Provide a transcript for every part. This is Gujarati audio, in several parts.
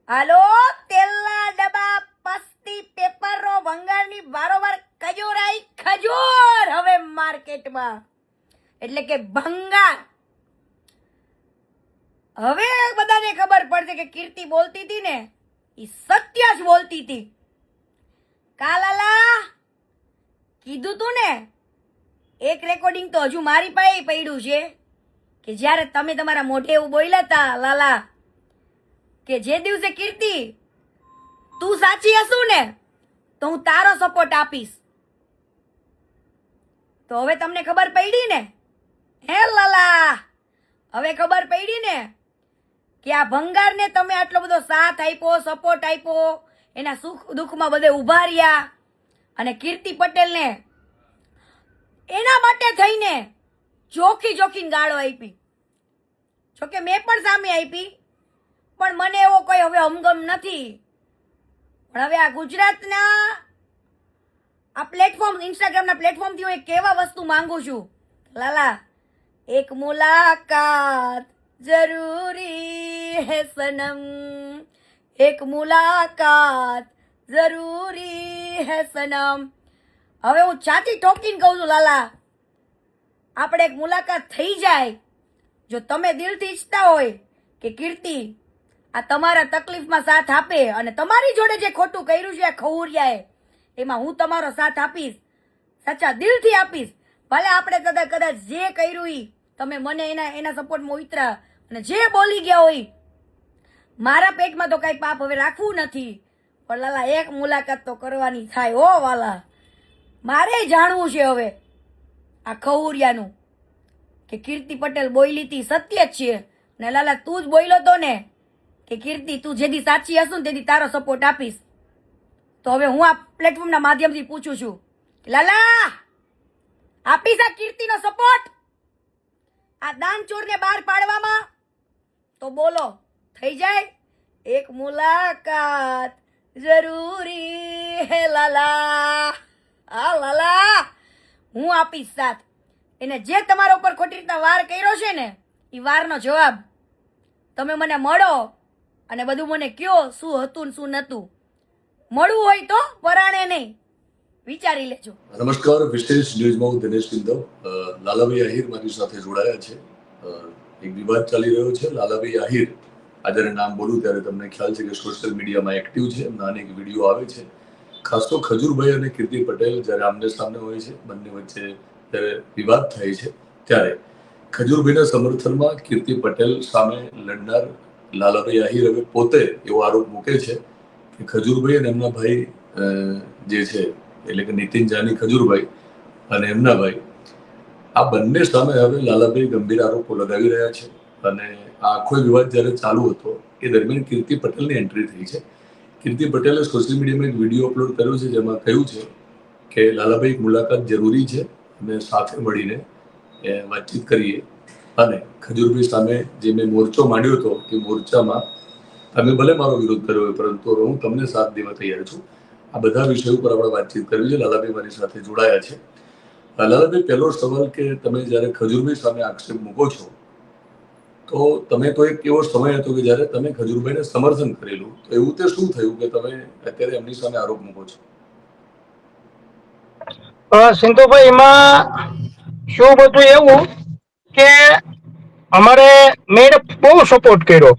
હાલો, તેલના ડબ્બા, પસ્તી, પેપરો, ભંગારની વારોવાર ખજૂર હવે માર્કેટમાં, એટલે કે ભંગાર. હવે બધાને ખબર પડશે કે કીર્તિ બોલતી હતી ને એ સત્ય જ બોલતી હતી. કાલાલા કીધું તું ને, એક રેકોર્ડિંગ તો હજુ મારી પાસે પડ્યું છે કે જ્યારે તમે તમારા મોઢે એવું બોલ્યા હતા લાલા કે જે દિવસે કીર્તિ તું સાચી હશું ને તો હું તારો સપોર્ટ આપીશ. તો હવે તમને ખબર પડી ને હે લાલા, હવે ખબર પડી ને કે આ ભંગારને તમે આટલો બધો સાથ આપ્યો, સપોર્ટ આપ્યો, એના સુખ દુઃખમાં બધે ઉભા રહ્યા, અને કીર્તિ પટેલને એના માટે થઈને જોખીને ગાળો આપી. જોકે મેં પણ સામે આપી, પણ મને એવો કોઈ હવે હમગમ નથી. પણ હવે આ ગુજરાતના આ પ્લેટફોર્મ, ઇન્સ્ટાગ્રામના પ્લેટફોર્મથી હું એક કેવા વસ્તુ માંગુ છું લાલા, એક મુલાકાત જરૂરી હે સનમ, એક મુલાકાત જરૂરી હે સનમ. હવે હું છાતી ઠોકીને કહું છું લાલા, આપણે એક મુલાકાત થઈ જાય. જો તમે દિલથી ઈચ્છતા હોય કે કીર્તિ આ તમારા તકલીફમાં સાથ આપે અને તમારી જોડે જે ખોટું કર્યું છે ખવુરિયાએ, એમાં હું તમારો સાથ આપીશ, સાચા દિલથી આપીશ. ભલે આપણે કદાચ જે કર્યું એ તમે મને એના સપોર્ટમાં ઉતરા અને જે બોલી ગયા હોય, મારા પેટમાં તો કઈ પાપ હવે રાખવું નથી. પણ લાલા એક મુલાકાત તો કરવાની થાય હો વાલા. મારે જાણવું છે હવે આ ખવુરિયાનું કે કીર્તિ પટેલ બોલી હતી સત્ય જ છે ને લાલા, તું જ બોલ્યો તો ને કે કીર્તિ તું જેથી સાચી હશું ને તેથી તારો સપોર્ટ આપીશ. તો હવે હું આ પ્લેટફોર્મના માધ્યમથી પૂછું છું લાલા, આપીશ આ કીર્તિનો સપોર્ટ આ દાનચોરને બહાર પાડવામાં? તો બોલો, થઈ જાય? એક મુલાકાત જરૂરી હે લાલા. હા લાલા, હું આપીશ સાથ. એને જે તમારા ઉપર ખોટી રીતના વાર કર્યો છે ને એ વારનો જવાબ તમે મને મળો અને બધું મને કયો શું હતું ને શું નતું. મળવું હોય તો પરાણે નહીં, વિચારી લેજો. નમસ્કાર, વિશેષ ન્યૂઝમાં હું દિનેશ ચિંદવ. લાલાભાઈ આહિર મારી સાથે જોડાયા છે. એક વિવાદ ચાલી રહ્યો છે. લાલાભાઈ આહિર, આ જ્યારે નામ બોલું ત્યારે તમને ખ્યાલ છે કે સોશિયલ મીડિયામાં એક્ટિવ છે, એમના અનેક વિડીયો આવે છે. ખાસ તો ખજૂરભાઈ અને કીર્તિ પટેલ જ્યારે આમને સામને હોય છે, બંને વચ્ચે જ્યારે વિવાદ થાય છે ત્યારે ખજૂરભાઈના સમર્થનમાં કીર્તિ પટેલ સામે લડનાર લાલાભાઈ આહિર હવે પોતે એવો આરોપ મૂકે છે કે ખજૂરભાઈ અને એમના ભાઈ જે છે એટલે કે નીતિન જાની ખજૂરભાઈ અને એમના ભાઈ, આ બંને સામે હવે લાલાભાઈ ગંભીર આરોપો લગાવી રહ્યા છે. અને આ આખો વિવાદ જ્યારે ચાલુ હતો એ દરમિયાન કીર્તિ પટેલની એન્ટ્રી થઈ છે. કીર્તિ પટેલે સોશિયલ મીડિયામાં એક વિડીયો અપલોડ કર્યો છે જેમાં કહ્યું છે કે લાલાભાઈ એક મુલાકાત જરૂરી છે અને સાથે મળીને વાતચીત કરીએ. અને ખજૂરભાઈ સામે જે મેં મોરચો માંડ્યો હતો એ મોરચામાં તમે ભલે મારો વિરોધ કર્યો હોય પરંતુ હવે હું તમને સાથ દેવા તૈયાર છું. આ બધા વિષયો ઉપર આપણે વાતચીત કરવી છે. લાલાભાઈ મારી સાથે જોડાયા છે. લાલાભાઈ, પહેલો સવાલ કે તમે જ્યારે ખજૂરભાઈ સામે આક્ષેપ મૂકો છો તો તમે તો એક એવો સમય હતો કે જ્યારે તમે ખજૂરભાઈને સમર્થન કરેલું, તો એવું તે શું થયું કે તમે અત્યારે એમની સામે આરોપ મૂકો છો? સિંધુભાઈ, એમાં શું બધું એવું કે અમારે મેં બહુ સપોર્ટ કર્યો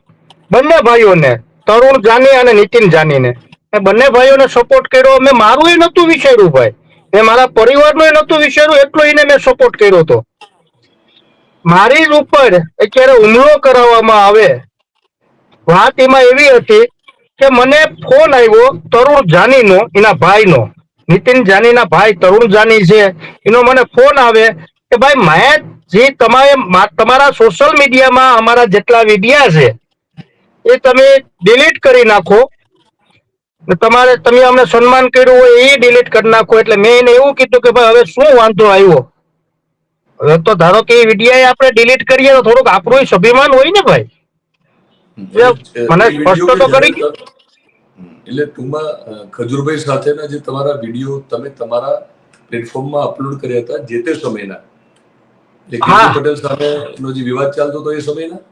બંને ભાઈઓને, તરુણ જાની અને નીતિન જાનીને. બંને ભાઈઓને સપોર્ટ કર્યો. મેં મારું એ નતું વિચાર્યું ભાઈ, મેં મારા પરિવારનું એ નતું વિચાર્યું, એટલો એને મેં સપોર્ટ કર્યો હતો. મારી ઉપર અત્યારે હુમલો કરાવવામાં આવે, વાત એમાં એવી હતી કે મને ફોન આવ્યો તરુણ જાનીનો, એના ભાઈનો, નીતિન જાનીના ભાઈ તરુણ જાની છે, એનો મને ફોન આવે કે ભાઈ મેં જે તમારા સોશિયલ મીડિયામાં અમારા જેટલા વિડિયા છે એ તમે ડિલીટ કરી નાખો, તમે અમને સન્માન કર્યું હોય એ ડિલીટ કરી નાખો. એટલે મેં એને એવું કીધું કે ભાઈ હવે શું વાંધો આવ્યો, હવે તો ધારો કે એ વિડિયા આપણે ડિલીટ કરીએ તો થોડુંક આપણું સ્વાભિમાન હોય ને ભાઈ. મને સ્પષ્ટ તો કરી. એટલે ટૂંકમાં ખજૂરભાઈ સાથેના જે તમારા વિડીયો તમે તમારા પ્લેટફોર્મમાં અપલોડ કર્યા હતા જે તે સમયના, કીર્તિ પટેલ સાથેનો જે વિવાદ ચાલતો હતો એ સમયના?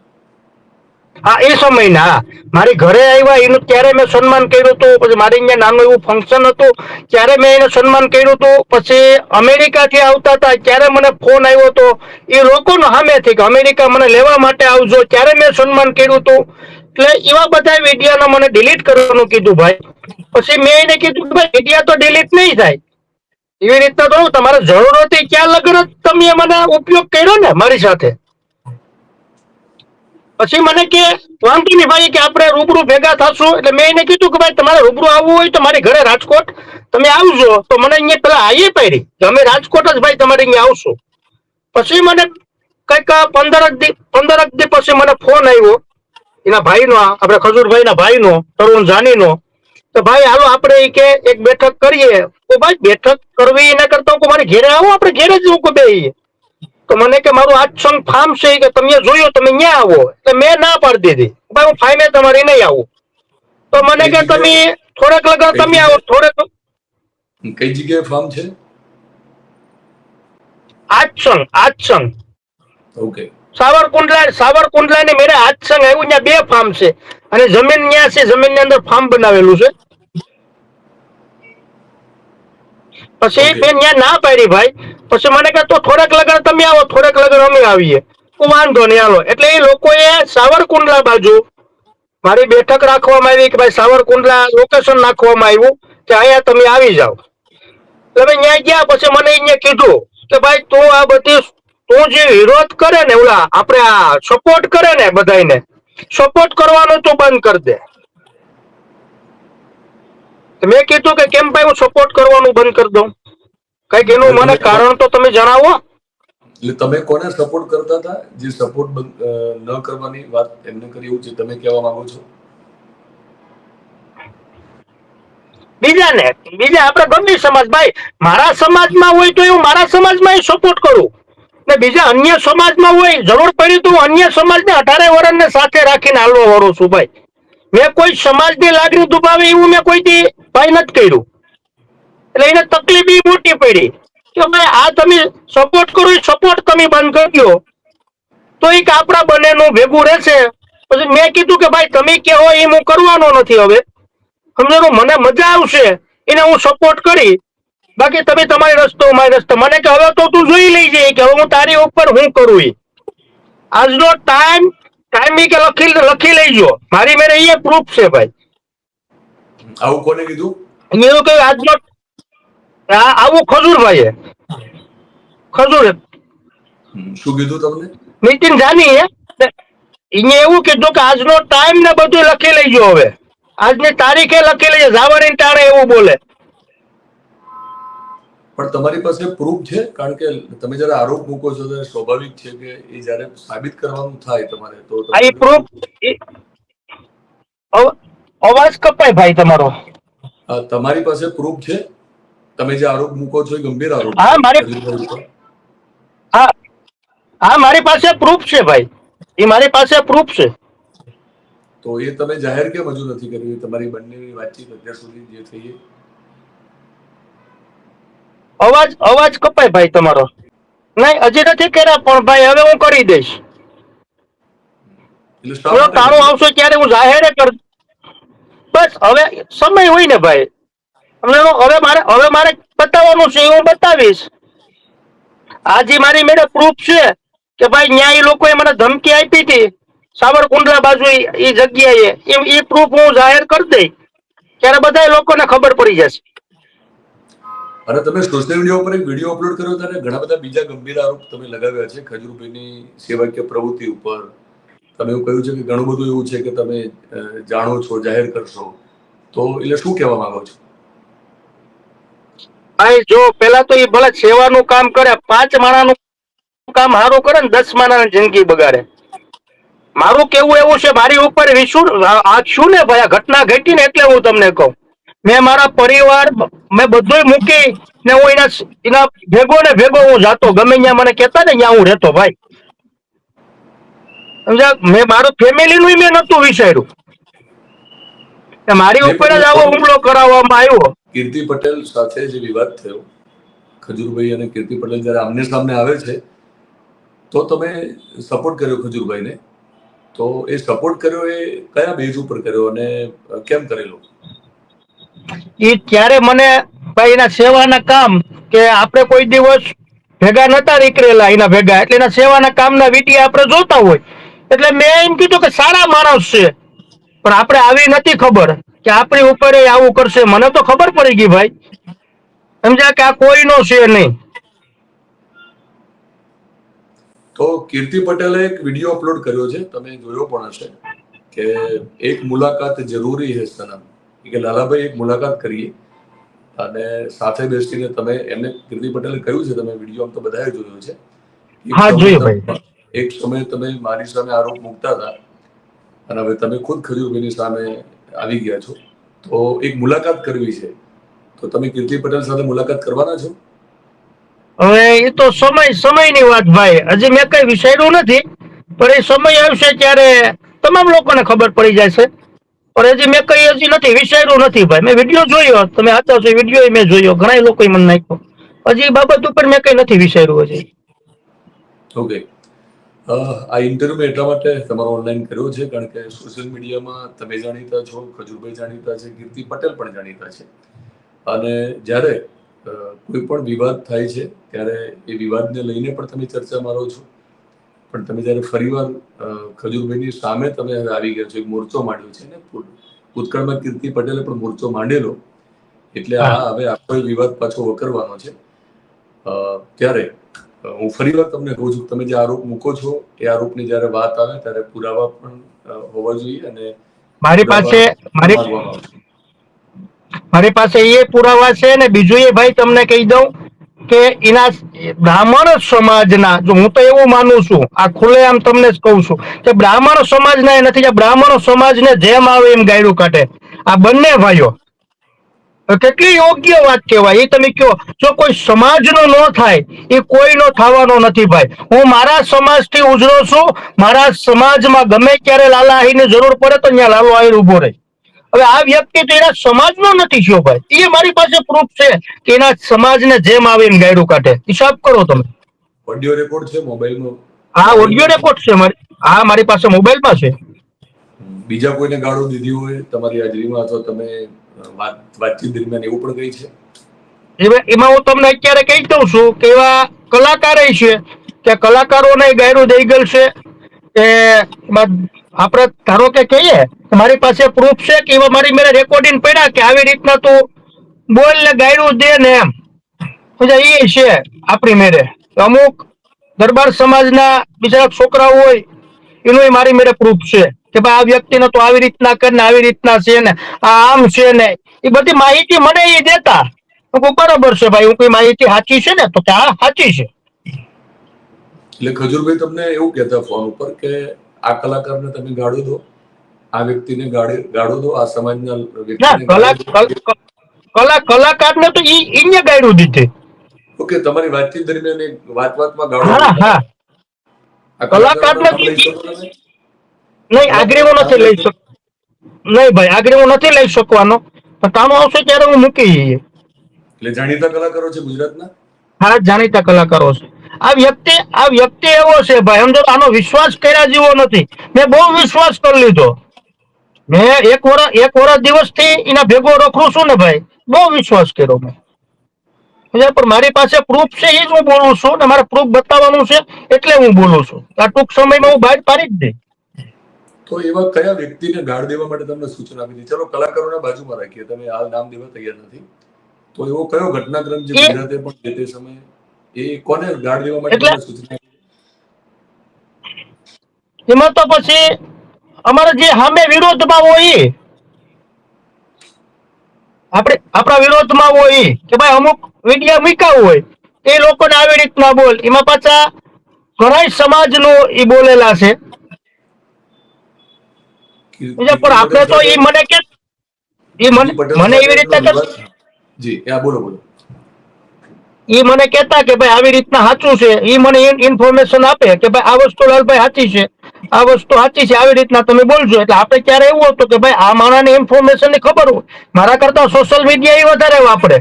હા, એ સમયના. હા, મારી ઘરે આવ્યા એનું ત્યારે મેં સન્માન કર્યું હતું. પછી મારી અહીંયા નાનું એવું ફંક્શન હતું ત્યારે મેં એને સન્માન કર્યું હતું. પછી અમેરિકાથી આવતા હતા ત્યારે મને ફોન આવ્યો હતો એ લોકોનો સામેથી કે અમેરિકા મને લેવા માટે આવજો, ત્યારે મેં સન્માન કર્યું હતું. એટલે એવા બધા વિડીયોને મને ડિલીટ કરવાનું કીધું ભાઈ. પછી મેં એને કીધું કે ભાઈ વિડીયો તો ડિલીટ નહીં થાય. એવી રીતના તો તમારે જરૂર હતી ક્યાં લગન તમે મને ઉપયોગ કર્યો ને મારી સાથે. પછી મને કે વાંધો નહીં ભાઈ કે આપણે રૂબરૂ ભેગા થશું. એટલે મેં એને કીધું કે ભાઈ તમારે રૂબરૂ આવવું હોય તો મારી ઘરે રાજકોટ તમે આવજો. તો મને અહીંયા પેલા આઈએ પાડી કે અમે રાજકોટ જ ભાઈ તમારે અહીંયા આવશું. પછી મને કઈક 15 દી પછી મને ફોન આવ્યો એના ભાઈનો, આપણે ખજૂરભાઈના ભાઈનો, તરુણ જાનીનો. તો ભાઈ હાલો આપણે ઈ કે એક બેઠક કરીએ. તો ભાઈ બેઠક કરવી એના કરતા હું મારી ઘેરે આવો, આપણે ઘેરે જ હું બે. તો મને કે મારું આજ ફાર્મ છે કે તમે જોયું તમે ત્યાં આવો. એટલે મેં ના પાડી દીધી ભાઈ હું ફાઈમે તમારી નહીં આવું. તો મને કે તમે થોડેક લગન તમે આવો, થોડેક. કઈ જગ્યાએ ફાર્મ છે? આજ ઓકે. સાવરકુંડલા ને મેરે આજસંગ આવ્યું, ત્યાં 2 ફાર્મ છે અને જમીન ત્યાં છે, જમીન ની અંદર ફાર્મ બનાવેલું છે. પછી મેં ત્યાં ના પાડી ભાઈ. પછી મને કે તો થોડેક લગન તમે આવો, થોડેક લગન અમે આવીએ. હું વાંધો નહીં હાલો. એટલે એ લોકોએ સાવરકુંડલા બાજુ મારી બેઠક રાખવામાં આવી કે ભાઈ સાવરકુંડલા લોકેશન નાખવામાં આવ્યું કે અહીંયા તમે આવી જાઓ. એટલે ત્યાં ગયા. પછી મને અહીંયા કીધું કે ભાઈ તું આ બધી તું જે વિરોધ કરે ને, ઓલા આપણે આ સપોર્ટ કરે ને બધાને, સપોર્ટ કરવાનું તું બંધ કરી દે. મેં કીધું કે કેમ ભાઈ હું સપોર્ટ કરવાનું બંધ કરી દઉં? કઈક એનું મને કારણ તો તમે જણાવો. એટલે તમે કોને સપોર્ટ કરતા હતા? જે સપોર્ટ ન કરવાની વાત એમને કરી, એવું જે તમે કહેવા માંગો છો? બીજા આપણે ગમે સમાજ ભાઈ, મારા સમાજમાં હોય તો હું મારા સમાજમાં સપોર્ટ કરું ને બીજા અન્ય સમાજમાં હોય જરૂર પડી તો અન્ય સમાજને 18 વર્ષને સાથે રાખીને હાલવા વાળો છું ભાઈ. મેં કોઈ સમાજની લાગણી દુભાવે એવું મેં કોઈ દી ભાઈ નથી કર્યું. એટલે એને તકલીફ મોટી પડી કે ભાઈ આ તમે સપોર્ટ કરો, એ સપોર્ટ તમે બંધ કરી દો તો એક આપણા બંનેનું ભેગું રહેશે. પછી મેં કીધું કે ભાઈ તમે કહો એ હું કરવાનો નથી. હવે સમજો મને મજા આવશે એને હું સપોર્ટ કરી, બાકી તમે તમારી રસ્તો મારી રસ્તો. મને કે હવે તો તું જોઈ લઈ જઈએ કે હવે હું તારી ઉપર હું કરું. આજનો ટાઈમ કે લખી લેજો, મારી મેરે એ પ્રૂફ છે ભાઈ. આવું કોને કીધું? એવું કે આજનો આવું ખજૂરભાઈએ શું કીધું તમને? નીતિન જાની એને એવું કીધું કે આજનો ટાઈમ ને બધું લખી લેજો. હવે આજની તારીખે લખી લેજો, જાવાની ટાણે એવું બોલે. પણ તમારી પાસે પ્રૂફ છે? કારણ કે તમે જયારે આરોપ મૂકો છો ત્યારે સ્વાભાવિક છે કે એ જયારે સાબિત કરવાનું થાય તમારે તો આ પ્રૂફ. અવાજ કપાય ભાઈ તમારો. તમારી પાસે પ્રૂફ છે? તમે જે આરોપ મૂકો છો એ ગંભીર આરોપ. હા મારી પાસે પ્રૂફ છે ભાઈ, એ મારી પાસે પ્રૂફ છે. તો એ તમે જાહેર કેમ હજુ નથી કર્યું? તમારી બંનેની વાતચીત અત્યાર સુધી જે થઈ એ અવાજ કપાય ભાઈ તમારો. નહીં હજી નથી કર્યા પણ ભાઈ હવે હું કરી દઈશ. ટાણું આવશે ત્યારે હું જાહેર કર. બસ હવે સમય હોય ને ભાઈ. હવે મારે બતાવવાનું છે હું બતાવીશ. આજે મારી મેળે પ્રૂફ છે કે ભાઈ ન્યાય લોકોએ મને ધમકી આપી હતી સાવરકુંડલા બાજુ એ જગ્યાએ, એ પ્રૂફ હું જાહેર કરી દઈ ત્યારે બધા લોકોને ખબર પડી જશે. અને તમે સોશિયલ મીડિયા ઉપર એક વિડીયો અપલોડ કર્યો ત્યારે ઘણા બધા બીજા ગંભીર આરોપ તમે લગાવ્યા છે ખજૂરભાઈની સેવાકીય પ્રવૃત્તિ ઉપર. તમે એવું કહ્યું છે કે ઘણું બધું એવું છે કે તમે જાણો છો, જાહેર કરશો, તો એટલે શું કહેવા માંગો છો? ભાઈ જો પેલા તો એ ભલે સેવાનું કામ કરે, 5 માણાનું કામ સારું કરે ને 10 માણાની જિંદગી બગાડે. મારું કેવું એવું છે, મારી ઉપર શું ને ભાઈ આ ઘટના ઘટી ને એટલે હું તમને કહું, મેં મારા પરિવાર મેં બધું મૂકી ને હું એના ભેગો હું જાતો, ગમે ત્યાં મને કહેતા ને ત્યાં હું રહેતો ભાઈ. સમજ્યા? મેં મારું ફેમિલી નું મેં નતું વિચાર્યું, મારી ઉપર જ આવો હુમલો કરાવવામાં આવ્યો. કીર્તિ પટેલ સાથે જે વિવાદ થયો, ખજૂરભાઈ અને કીર્તિ પટેલ જયારે આમને સામને આવે છે તો તમે સપોર્ટ કર્યો ખજૂરભાઈને તો એ સપોર્ટ કર્યો એ કયા બેઝ ઉપર કર્યો અને કેમ કરેલો? એ ત્યારે મને ભાઈ એના સેવાના કામ કે આપણે કોઈ દિવસ ભેગા નતા નીકળેલા એના ભેગા, એટલે એના સેવાના કામના વિડીયો આપણે જોતા હોય, એટલે મેં એમ કીધું કે સારા માણસ છે, પણ આપણે આવી નથી ખબર કે આપણી ઉપર એ આવું કરશે. મને તો ખબર પડી ગઈ ભાઈ, સમજ્યા, કે આ કોઈનો છે નહીં. તો કીર્તિ પટેલે એક વિડીયો અપલોડ કર્યો છે, તમે જોયો પણ હશે, કે એક મુલાકાત જરૂરી હે સનમ, કે લાલાભાઈ એક મુલાકાત કરીએ. અને સાથે બેસીને તમે એમને કીર્તિ પટેલે કહ્યું છે, તમે વિડીયો તો બધાએ જોયો છે, હા જોયું ભાઈ. એક સમયે તમે મારી સામે આરોપ મૂકતા હતા અને હવે તમે ખુદ ખજૂરભાઈની સામે આવી ગયા છો, તો એક મુલાકાત કરવી છે, તો તમે કીર્તિ પટેલ સાથે મુલાકાત કરવાના છો? હવે એ તો સમયની વાત ભાઈ, હજી મેં કઈ વિચાર્યું નથી, પણ એ સમય આવશે ત્યારે તમામ લોકોને ખબર પડી જાય છે. પણ હજી મેં કઈ નથી વિચાર્યું નથી ભાઈ. મેં વિડીયો જોયો, તમે આતા છો, વિડીયો મેં જોયો, ઘણા લોકોએ મને નાખ્યો, હજી બાબત ઉપર મેં કઈ નથી વિચાર્યું હજી. ઓકે, આ ઇન્ટરવ્યુ મેં એટલા માટે તમારો ઓનલાઈન કર્યો છે કારણ કે સોશિયલ મીડિયામાં તમે જાણીતા છો, ખજૂરભાઈ જાણીતા છે, કીર્તિ પટેલ પણ જાણીતા છે, અને જ્યારે કોઈ પણ વિવાદ થાય છે ત્યારે એ વિવાદને લઈને પણ તમે ચર્ચા મારો છો, પણ તમે જ્યારે ફરીવાર ખજૂરભાઈની સામે તમે હવે આવી ગયા છો, એક મોરચો માંડ્યો છે ને, ભૂતકાળમાં કીર્તિ પટેલે પણ મોરચો માંડેલો, એટલે આ હવે આખો વિવાદ પાછો વકરવાનો છે. ત્યારે હું ફરીવાર તમને કહું છું, તમે જે આરોપ મૂકો છો એ આરોપની જ્યારે વાત આવે ત્યારે પુરાવા પણ હોવા જોઈએ, અને મારી પાસે એ પુરાવા છે. ને બીજું એ ભાઈ તમને કહી દઉં કે એના બ્રાહ્મણ સમાજના, જો હું તો એવું માનું છું, આ ખુલ્લેઆમ તમને જ કહું છું કે બ્રાહ્મણ સમાજના એ નથી, બ્રાહ્મણ સમાજને જેમ આવે એમ ગાયડું કાઢે આ બંને ભાઈઓ. કેટલી યોગ્ય વાત કહેવાય એ તમે કયો. જો કોઈ સમાજનો ન થાય એ કોઈનો થવાનો નથી ભાઈ. હું મારા સમાજથી ઉજળો છું, મારા સમાજમાં ગમે ત્યારે લાલા આહીરની જરૂર પડે તો ત્યાં લાલો આહીર ઉભો રહે. હવે આ વ્યક્તિ તો એના સમાજનો નથી થયો ભાઈ, એ મારી પાસે પ્રૂફ છે કે એના સમાજને જેમ આવે એમ ગાયડું કાઢે. હિસાબ કરો તમે. ઓડિયો રેકોર્ડ છે મોબાઈલમાં? હા ઓડિયો રેકોર્ડ છે મારી, હા મારી પાસે મોબાઈલમાં છે. બીજા કોઈને ગાળો દીધી હોય તમારી હાજરીમાં, અથવા તમે વાતચીત દરમિયાન એવું પણ કહી છે? એમાં હું તમને અત્યારે કહી દઉં છું કે એવા કલાકારો છે કે કલાકારોને ગાયરું દઈ ગયેલ છે કે આપણે ધારો કે કહીએ મારી પાસે પ્રૂફ છે કે એવા મારી મેરે રેકોર્ડિંગ પડ્યા કે આવી રીતના તું બોલ ને ગાયરું દે ને એમ. એ છે આપણી મેરે. અમુક દરબાર સમાજના બીજા છોકરાઓ હોય એનું મારી મેરે પ્રૂફ છે કે ભાઈ આ વ્યક્તિને તો આવી રીતના કરીને આવી રીતના છે ને આ આમ છે ને, એ બધી માહિતી મને એ દેતા. બરાબર છે ભાઈ, હું કોઈ માહિતી સાચી છે ને તો કે હા સાચી છે. એટલે ખજૂરભાઈ તમને એવું કહેતા ફોન ઉપર કે આ કલાકારને તમે ગાળો દો, આ વ્યક્તિને ગાળો દો, આ સમાજના વ્યક્તિને કલાકારને તો ઈને ગાયડું દીધી. ઓકે, તમારી વાતચીત દરમિયાન એક વાતમાં ગાળો. હા હા, કલાકારને નહીં આગળ હું નથી લઈ શકતો. નહીં ભાઈ આગળ હું નથી લઈ શકવાનો, પણ કામ આવશે ત્યારે હું મૂકી જઈએ. એટલે જાણીતા કલાકારો છે ગુજરાતના? હા જાણીતા કલાકારો છે. આ વ્યક્તિ એવો છે ભાઈ, સમજો આનો વિશ્વાસ કર્યા જેવો નથી. મેં બહુ વિશ્વાસ કરી લીધો. મેં એક વર્ષ દિવસથી એના ભેગો રખડું છું ને ભાઈ, બહુ વિશ્વાસ કર્યો મેં. પણ મારી પાસે પ્રૂફ છે એ જ હું બોલું છું, ને મારે પ્રૂફ બતાવવાનું છે એટલે હું બોલું છું. આ ટૂંક સમયમાં હું બહાર પાડી જ દઈ. તો એવા કયા વ્યક્તિને ગાળ દેવા માટે તમને સૂચના આપી હતી? ચલો કલાકારોના બાજુમાં રાખીએ, તમે હાલ નામ દેવા તૈયાર નથી, તો એવો કયો ઘટનાક્રમ જે ગુજરાતે પણ તે સમયે એ કોને ગાળ દેવા માટે તમને સૂચના આપી? એમાં તો પછી અમારે જે સામે વિરોધમાં હોય આપણા વિરોધમાં હોય કે ભાઈ અમુક વિડીયો મૂક્યા હોય એ લોકોને આવી રીતના બોલ. એમાં પાછા ઘણા સમાજનું એ બોલેલા છે. પણ આપણે તો એ મને કે મને એવી રીતના જી હા બોલો. એ મને કહેતા કે ભાઈ આવી રીતના સાચું છે, એ મને ઇન્ફોર્મેશન આપે કે ભાઈ આ વસ્તુ લાલભાઈ સાચી છે, આ વસ્તુ સાચી છે, આવી રીતના તમે બોલજો. એટલે આપણે ક્યારે એવું હતું કે ભાઈ આ માણસને ઇન્ફોર્મેશન ની ખબર હોય, મારા કરતા સોશિયલ મીડિયા એ વધારે વાપરે.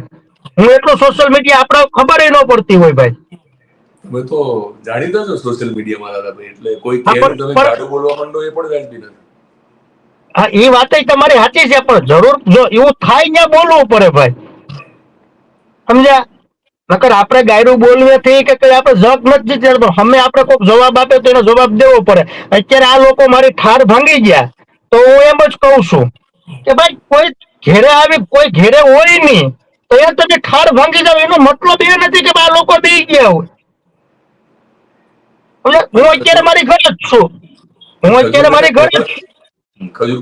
હું એટલું સોશિયલ મીડિયા આપણે ખબર ન પડતી હોય ભાઈ. તમે તો જાણીતા છો સોશિયલ મીડિયામાં લાલાભાઈ, એટલે કોઈ હા, કહે ને તમે પણ ગાડું બોલવા માંડો એ પણ વ્યાજબી નથી. હા, એ વાત તમારી સાચી છે, પણ જરૂર જો એવું થાય ત્યાં બોલવું પડે ભાઈ, સમજ્યા? નકર આપણે ગાયરું બોલવાથી કે કઈ આપણે જગ નથી જીતતો, અમે આપણે કોઈક જવાબ આપે તો એનો જવાબ દેવો પડે. અત્યારે આ લોકો મારી ઠાર ભાંગી ગયા તો હું એમ જ કહું છું કે ભાઈ કોઈ ઘેરે આવી કોઈ ઘેરે હોય નહીં તો યાર તમે ઠાર ભાંગી જાવ એનો મતલબ એ નથી કે આ લોકો બી ગયા હોય. એટલે હું અત્યારે મારી ઘરે જ છું, હું અત્યારે મારી ઘરે જ છું.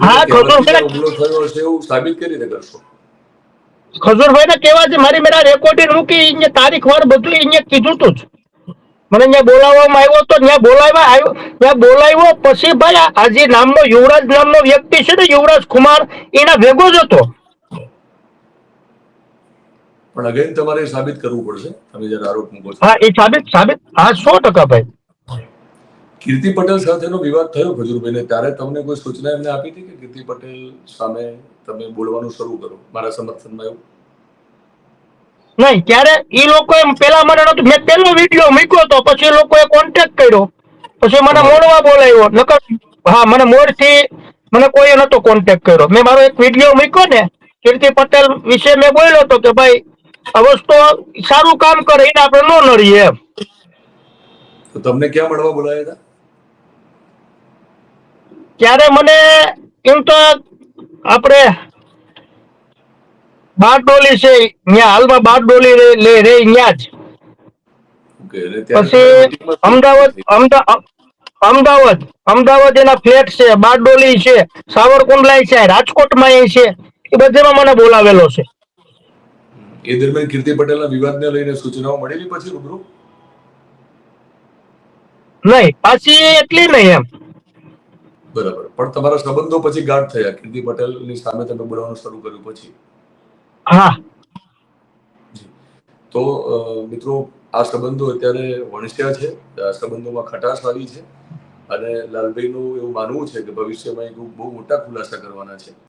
હા, ખજૂરભાઈને કહેવાથી હુમલો થયો હશે એવું સાબિત કરી રીતે કરશો? ખજૂરભાઈ ને કેવાથી મારી મેરા રેકોર્ડિંગ મૂકી અહીંયા તારીખ વાર બધું અહીંયા કીધું તું જ. મને ત્યાં બોલાવવામાં આવ્યો તો ત્યાં બોલાવ્યો પછી ભાઈ આજે નામનો યુવરાજ નામનો વ્યક્તિ છે ને, યુવરાજ કુમાર, એના ભેગો જ હતો. પણ અગેન તમારે સાબિત કરવું પડશે, તમે જયારે આરોપ મૂકો છો. હા, એ સાબિત હા 100% ભાઈ. કીર્તિ પટેલ સાથેનો વિવાદ થયો ખજૂરભાઈને, ત્યારે તમને કોઈ સૂચના એમને આપી હતી કે કીર્તિ પટેલ સામે તમે બોલવાનું શરૂ કરો મારા સમર્થનમાં એવું? નહીં, ત્યારે એ લોકોએ પેલા મને નતું, મેં પેલો વિડીયો મૂક્યો તો પછી એ લોકોએ કોન્ટેક્ટ કર્યો, પછી મને મોડવા બોલાવ્યો. નકર હા, મને મોડથી મને કોઈએ નતો કોન્ટેક્ટ કર્યો. મેં મારો એક વિડીયો મૂક્યો ને કીર્તિ પટેલ વિશે, મેં બોલ્યો હતો કે ભાઈ આ વસ્તુ સારું કામ કરે એને આપણે ન નડીએ એમ. તો તમને ક્યાં મળવા બોલાયા હતા? ત્યારે મને એમ તો આપણે બારડોલી છે ત્યાં હાલમાં બારડોલી રે ત્યાં જ. પછી અમદાવાદ એના ફ્લેટ છે, બારડોલી છે, સાવરકુંડલા છે, રાજકોટમાં એ છે, એ બધેમાં મને બોલાવેલો છે. એ દરમિયાન કીર્તિ પટેલના વિવાદને લઈને સૂચનાઓ મળેલી પછી રૂબરૂ? નહીં, પાછી એટલી નહીં એમ. બરાબર, પણ તમારા સંબંધો પછી ગાઢ થયા કીર્તિ પટેલની સામે તમે બોલવાનું શરૂ કર્યું પછી? હા. તો મિત્રો, આ સંબંધો અત્યારે વણસ્યા છે, આ સંબંધોમાં ખટાશ આવી છે, અને લાલભાઈનું એવું માનવું છે કે ભવિષ્યમાં એક બહુ મોટા ખુલાસા કરવાના છે.